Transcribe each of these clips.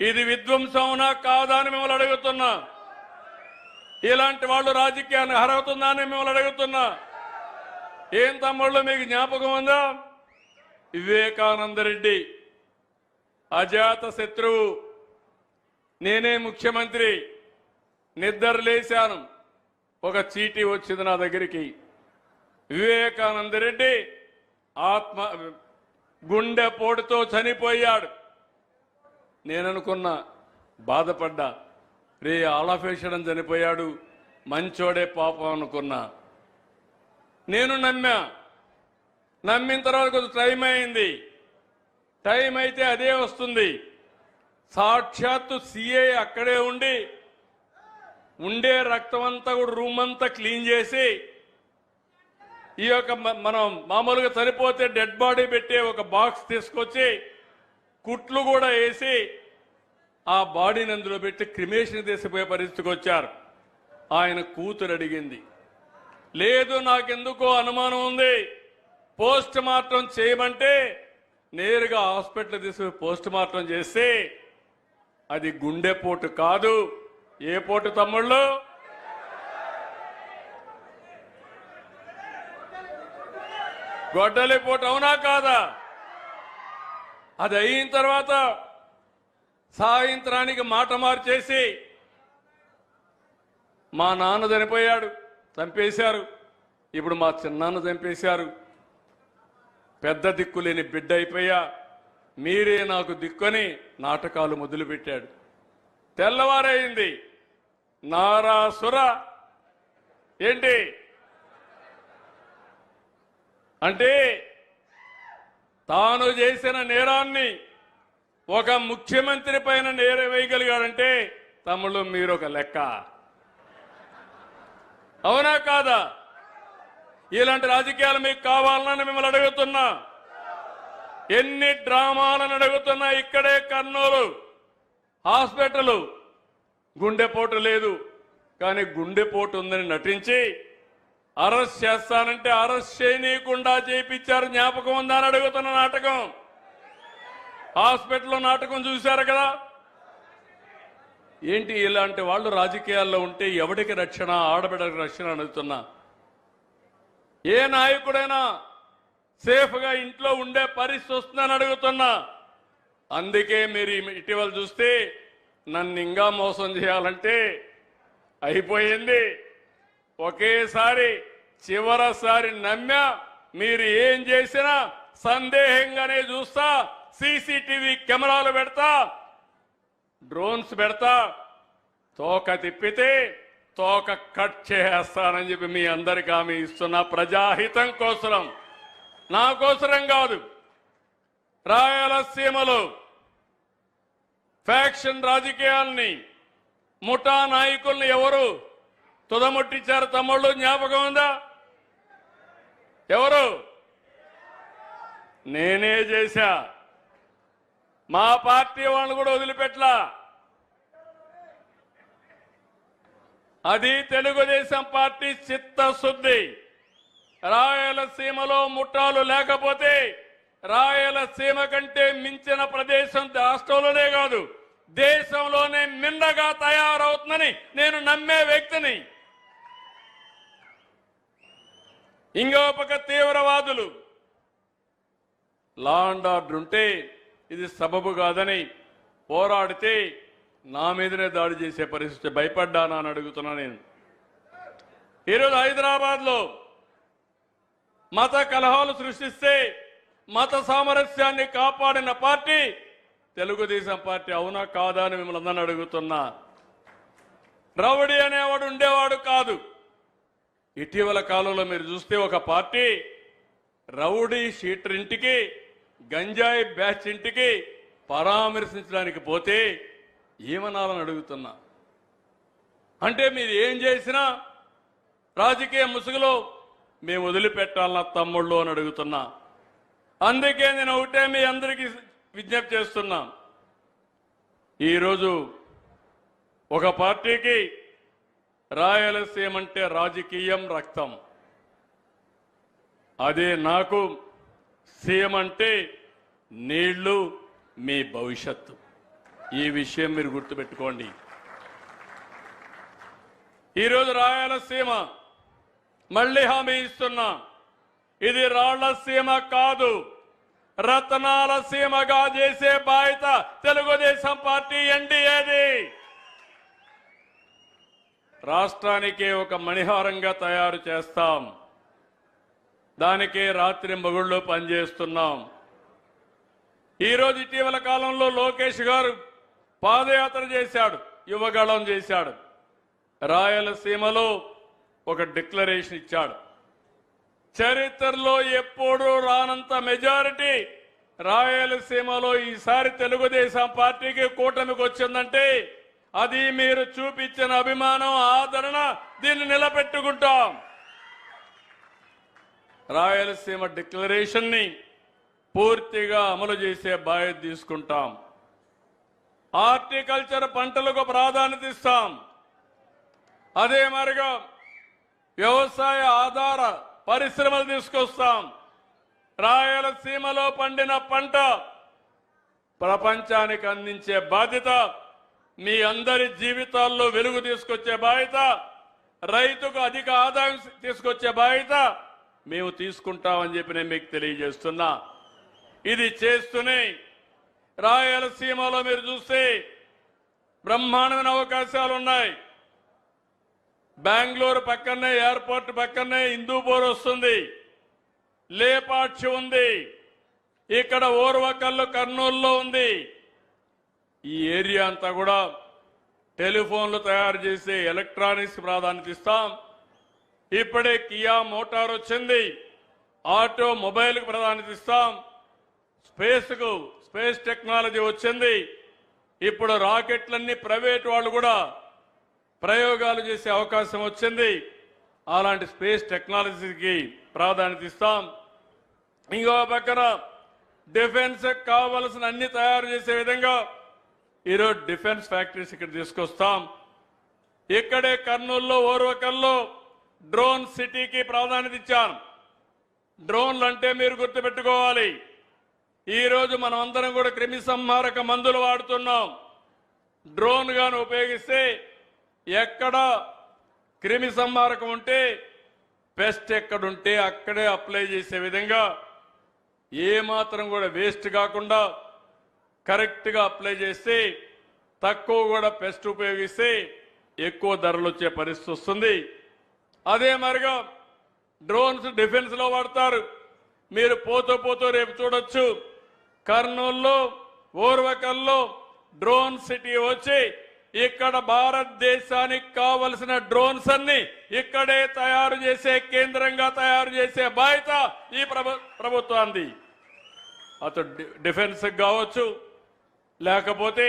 ఇది విధ్వంసమునా కాదా అని మిమ్మల్ని అడుగుతున్నా. ఇలాంటి వాళ్ళు రాజకీయాన్ని అర్హతుందా అని మిమ్మల్ని అడుగుతున్నా. ఏం తమ్ముళ్ళు మీకు జ్ఞాపకం ఉందా? వివేకానంద రెడ్డి అజాత శత్రువు, నేనే ముఖ్యమంత్రి, నిద్ర లేశాను, ఒక చీటీ వచ్చింది నా దగ్గరికి. వివేకానంద రెడ్డి గుండెపోటుతో చనిపోయాడు. నేననుకున్నా, బాధపడ్డా, రే ఆలఫేషడం చనిపోయాడు, మంచోడే పాపం అనుకున్నా. నేను నమ్మిన తర్వాత కొంచెం టైం అయింది. టైం అయితే అదే వస్తుంది. సాక్షాత్తు సిఐ అక్కడే ఉండే రక్తం అంతా కూడా రూమ్ అంతా క్లీన్ చేసి, ఈ యొక్క మనం మామూలుగా చనిపోతే డెడ్ బాడీ పెట్టే ఒక బాక్స్ తీసుకొచ్చి కుట్లు కూడా వేసి ఆ బాడీని అందులో పెట్టి క్రిమేషన్ తీసిపోయే పరిస్థితికి వచ్చారు. ఆయన కూతురు అడిగింది, లేదు నాకెందుకో అనుమానం ఉంది, పోస్ట్ మార్టం చేయమంటే నేరుగా హాస్పిటల్ తీసుకుని పోస్ట్ మార్టం చేస్తే అది గుండెపోటు కాదు. ఏ పోటు తమ్ముళ్ళు? గొడ్డలి పోటు, అవునా కాదా? అది అయిన తర్వాత సాయంత్రానికి మాట మార్చేసి మా నాన్న చనిపోయాడు, చంపేశారు, ఇప్పుడు మా చిన్నాన్న చంపేశారు, పెద్ద దిక్కులేని బిడ్డ అయిపోయా, మీరే నాకు దిక్కుని నాటకాలు మొదలుపెట్టాడు. తెల్లవారైంది, నారాసుర ఏంటి అంటే తాను చేసిన నేరాన్ని ఒక ముఖ్యమంత్రి పైన నేరం వేయగలిగాడంటే తమ్ముళ్ళు మీరు ఒక లెక్క, అవునా కాదా? ఇలాంటి రాజకీయాలు మీకు కావాలని మిమ్మల్ని అడుగుతున్నా. ఎన్ని డ్రామాలను అడుగుతున్నా. ఇక్కడే కర్నూలు హాస్పిటల్ గుండెపోటు లేదు, కానీ గుండెపోటు ఉందని నటించి అరెస్ట్ చేస్తానంటే అరెస్ట్ చేయనీయకుండా చేయించారు. జ్ఞాపకం ఉందా అని అడుగుతున్న నాటకం. హాస్పిటల్లో నాటకం చూశారు కదా. ఏంటి ఇలాంటి వాళ్ళు రాజకీయాల్లో ఉంటే ఎవడికి రక్షణ, ఆడబిడ్డకి రక్షణ అడుగుతున్నా. ఏ నాయకుడైనా సేఫ్గా ఇంట్లో ఉండే పరిస్థితి వస్తుందని అడుగుతున్నా. అందుకే మీరు ఇటీవల చూస్తే నన్ను ఇంకా మోసం చేయాలంటే అయిపోయింది. ఒకేసారి చివరిసారి నమ్మా, మీరు ఏం చేసినా సందేహంగానే చూస్తా, సీసీటీవీ కెమెరాలు పెడతా, డ్రోన్స్ పెడతా, తోక తిప్పితే తోక కట్ చేస్తానని చెప్పి మీ అందరికీ హామీ ఇస్తున్న. ప్రజాహితం కోసం, నా కోసరం కాదు. రాయలసీమలో ఫ్యాక్షన్ రాజకీయాల్ని, ముఠా నాయకుల్ని ఎవరు తుదముట్టించారు తమ్ముళ్ళు? జ్ఞాపకం ఉందా? ఎవరు? నేనే చేశా. మా పార్టీ వాళ్ళని కూడా వదిలిపెట్టలా. అది తెలుగుదేశం పార్టీ చిత్తశుద్ధి. రాయలసీమలో ముఠాలు లేకపోతే రాయలసీమ కంటే మించిన ప్రదేశం రాష్ట్రంలోనే కాదు దేశంలోనే మిన్నగా తయారవుతుందని నేను నమ్మే వ్యక్తిని. ఇంకో పక్క తీవ్రవాదులు లా అండ్ ఆర్డర్ ఉంటే ఇది సబబు కాదని పోరాడితే నా మీదనే దాడి చేసే పరిస్థితి. భయపడ్డానా అని అడుగుతున్నా నేను. ఈరోజు హైదరాబాద్లో మత కలహాలు సృష్టిస్తే మత సామరస్యాన్ని కాపాడిన పార్టీ తెలుగుదేశం పార్టీ, అవునా కాదా అని మిమ్మల్ని అందరిని అడుగుతున్నా. రౌడీ అనేవాడు ఉండేవాడు కాదు. ఇటీవల కాలంలో మీరు చూస్తే ఒక పార్టీ రౌడీ షీటర్ ఇంటికి, గంజాయి బ్యాచ్ ఇంటికి పరామర్శించడానికి పోతే ఏమనాలని అడుగుతున్నా. అంటే మీరు ఏం చేసినా రాజకీయ ముసుగులో మేము వదిలిపెట్టాలన్న తమ్ముళ్ళు అని అడుగుతున్నా. అందుకే నేను ఒకటే మీ అందరికీ విజ్ఞప్తి చేస్తున్నా. ఈరోజు ఒక పార్టీకి రాయలసీమ అంటే రాజకీయం, రక్తం. అదే నాకు సీఎం అంటే నీళ్లు, మీ భవిష్యత్తు. ఈ విషయం మీరు గుర్తుపెట్టుకోండి. ఈరోజు రాయలసీమ మళ్ళీ హామీ ఇస్తున్నా, ఇది రాళ్ల సీమ కాదు, రత్నాల సీమగా చేసే బాధ్యత తెలుగుదేశం పార్టీ ఎన్డీఏది. రాష్ట్రానికి ఒక మణిహారంగా తయారు చేస్తాం. దానికే రాత్రి మగుళ్ళు పనిచేస్తున్నాం. ఈరోజు ఇటీవల కాలంలో లోకేష్ గారు పాదయాత్ర చేశాడు, యువగళం చేశాడు. రాయలసీమలో ఒక డిక్లరేషన్ ఇచ్చాడు. చరిత్రలో ఎప్పుడూ రానంత మెజారిటీ రాయలసీమలో ఈసారి తెలుగుదేశం పార్టీకి కూటమికి వచ్చిందంటే అది మీరు చూపించిన అభిమానం, ఆదరణ, దీన్ని నిలబెట్టుకుంటాం. రాయలసీమ డిక్లరేషన్ ని పూర్తిగా అమలు చేసే బాధ్యత తీసుకుంటాం. హార్టికల్చర్ పంటలకు ప్రాధాన్యత ఇస్తాం. అదే మరిగా వ్యవసాయ ఆధార పరిశ్రమలు తీసుకొస్తాం. రాయలసీమలో పండిన పంట ప్రపంచానికి అందించే బాధ్యత, మీ అందరి జీవితాల్లో వెలుగు తీసుకొచ్చే బాధ్యత, రైతుకు అధిక ఆదాయం తీసుకొచ్చే బాధ్యత మేము తీసుకుంటామని చెప్పి నేను మీకు తెలియజేస్తున్నా. ఇది చేస్తూనే రాయలసీమలో మీరు చూస్తే బ్రహ్మాండమైన అవకాశాలు ఉన్నాయి. బెంగళూరు పక్కనే, ఎయిర్పోర్ట్ పక్కనే హిందూపూర్ వస్తుంది, లేపాక్షి ఉంది, ఇక్కడ ఓర్వకల్లు కర్నూలులో ఉంది. ఈ ఏరియా అంతా కూడా టెలిఫోన్లు తయారు చేసే ఎలక్ట్రానిక్స్ ప్రాధాన్యత ఇస్తాం. ఇప్పుడే కియా మోటార్ వచ్చింది, ఆటో మొబైల్కి ప్రాధాన్యత ఇస్తాం. స్పేస్ టెక్నాలజీ వచ్చింది. ఇప్పుడు రాకెట్లన్నీ ప్రైవేట్ వాళ్ళు కూడా ప్రయోగాలు చేసే అవకాశం వచ్చింది. అలాంటి స్పేస్ టెక్నాలజీకి ప్రాధాన్యత ఇస్తాం. ఇంకో పక్కన డిఫెన్స్ కావలసిన అన్ని తయారు చేసే విధంగా ఈరోజు డిఫెన్స్ ఫ్యాక్టరీస్ ఇక్కడ తీసుకొస్తాం. ఇక్కడే కర్నూలులో ఓర్వకల్లో డ్రోన్ సిటీకి ప్రాధాన్యత ఇచ్చాను. డ్రోన్లు అంటే మీరు గుర్తుపెట్టుకోవాలి, ఈరోజు మనం అందరం కూడా క్రిమి సంహారక మందులు వాడుతున్నాం. డ్రోన్ గాను ఉపయోగిస్తే ఎక్కడ క్రిమి సంహారకం ఉంటే, పెస్ట్ ఎక్కడుంటే అక్కడే అప్లై చేసే విధంగా ఏమాత్రం కూడా వేస్ట్ కాకుండా కరెక్ట్గా అప్లై చేస్తే, తక్కువ కూడా పెస్ట్ ఉపయోగిస్తే ఎక్కువ ధరలు వచ్చే పరిస్థితి వస్తుంది. అదే మరిగా డ్రోన్స్ డిఫెన్స్ లో వాడతారు. మీరు పోతూ రేపు చూడొచ్చు, కర్నూలులో ఓర్వకల్లో డ్రోన్ సిటీ వచ్చి ఇక్కడ భారతదేశానికి కావలసిన డ్రోన్స్ అన్ని ఇక్కడే తయారు చేసే కేంద్రంగా తయారు చేసే బాధ్యత ఈ ప్రభుత్వానికి. అటు డిఫెన్స్ కావచ్చు, లేకపోతే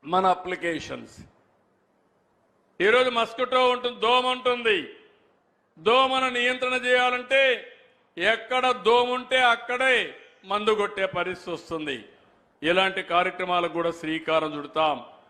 మన అప్లికేషన్స్. ఈరోజు మస్కిటో ఉంటుంది, దోమ ఉంటుంది. దోమను నియంత్రణ చేయాలంటే ఎక్కడ దోమ ఉంటే అక్కడే మందు కొట్టే పరిస్థితి వస్తుంది. ఇలాంటి కార్యక్రమాలకు కూడా శ్రీకారం చుడతాం.